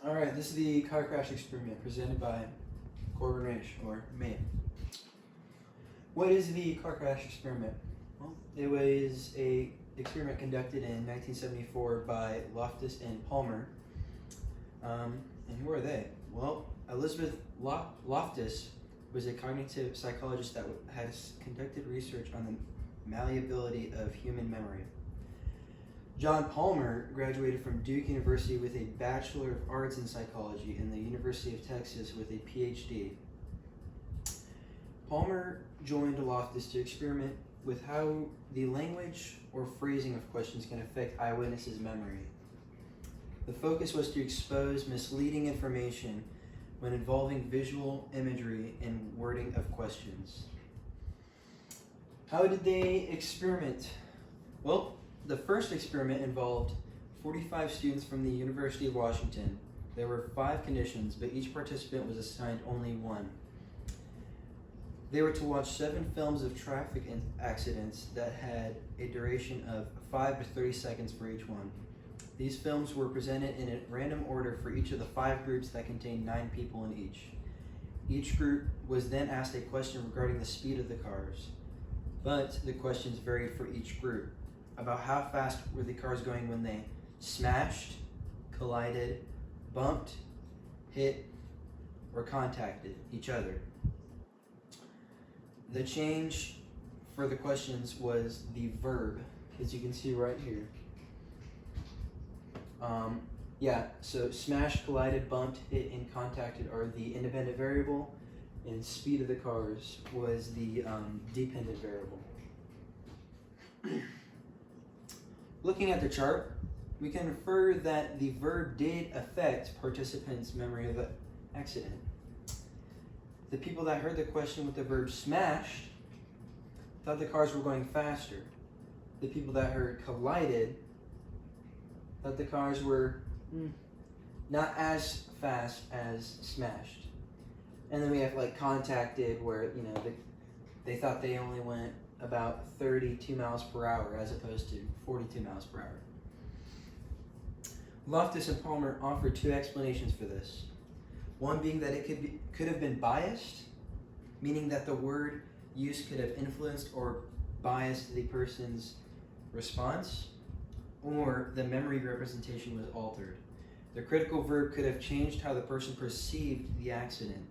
All right, this is the car crash experiment presented by Corbin Raish, or me. What is the car crash experiment? Well, it was a experiment conducted in 1974 by Loftus and Palmer. And who are they? Well, Elizabeth Loftus was a cognitive psychologist that has conducted research on the malleability of human memory. John Palmer graduated from Duke University with a Bachelor of Arts in Psychology and the University of Texas with a PhD. Palmer joined Loftus to experiment with how the language or phrasing of questions can affect eyewitnesses' memory. The focus was to expose misleading information when involving visual imagery and wording of questions. How did they experiment? Well, the first experiment involved 45 students from the University of Washington. There were 5 conditions, but each participant was assigned only one. They were to watch 7 films of traffic accidents that had a duration of 5 to 30 seconds for each one. These films were presented in a random order for each of the 5 groups that contained 9 people in each. Each group was then asked a question regarding the speed of the cars, but the questions varied for each group. About how fast were the cars going when they smashed, collided, bumped, hit, or contacted each other. The change for the questions was the verb, as you can see right here. So smashed, collided, bumped, hit, and contacted are the independent variable, and speed of the cars was the dependent variable. Looking at the chart, we can infer that the verb did affect participants' memory of the accident. The people that heard the question with the verb smashed thought the cars were going faster. The people that heard collided thought the cars were not as fast as smashed. And then we have like contacted, where they thought they only went about 32 miles per hour as opposed to 42 miles per hour. Loftus and Palmer offered 2 explanations for this. One being that it could have been biased, meaning that the word use could have influenced or biased the person's response, or the memory representation was altered. The critical verb could have changed how the person perceived the accident.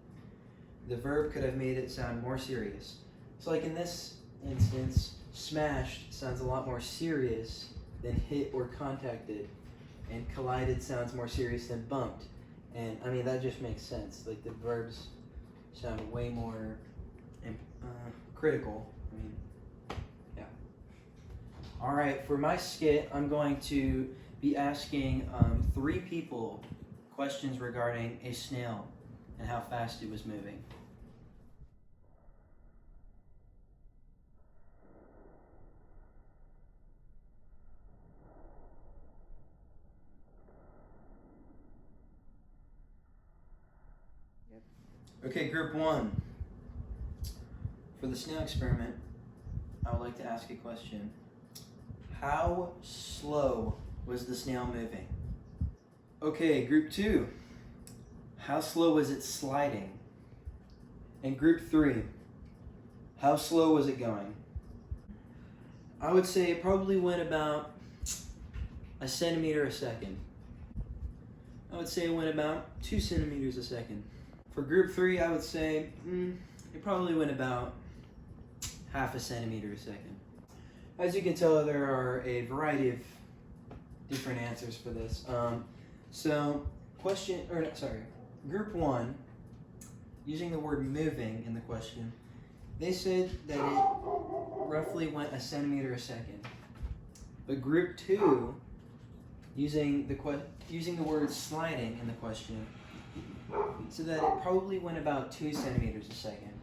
The verb could have made it sound more serious. So like in this instance, smashed sounds a lot more serious than hit or contacted, and collided sounds more serious than bumped. And I mean, that just makes sense. Like the verbs sound way more critical. I mean, yeah. All right, for my skit, I'm going to be asking 3 people questions regarding a snail and how fast it was moving. Okay, group 1. For the snail experiment, I would like to ask a question. How slow was the snail moving? Okay, group 2. How slow was it sliding? And group 3. How slow was it going? I would say it probably went about a centimeter a second. I would say it went about 2 centimeters a second. For group 3, I would say it probably went about half a centimeter a second. As you can tell, there are a variety of different answers for this. Group 1, using the word moving in the question, they said that it roughly went a centimeter a second. But group 2, using the word sliding in the question, so that it probably went about 2 centimeters a second.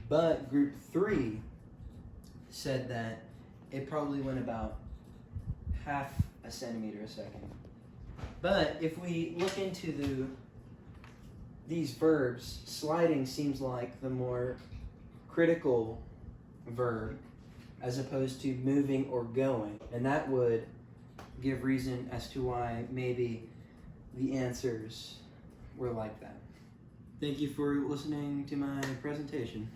But group 3 said that it probably went about half a centimeter a second. But if we look into these verbs, sliding seems like the more critical verb as opposed to moving or going. And that would give reason as to why maybe the answers were like that. Thank you for listening to my presentation.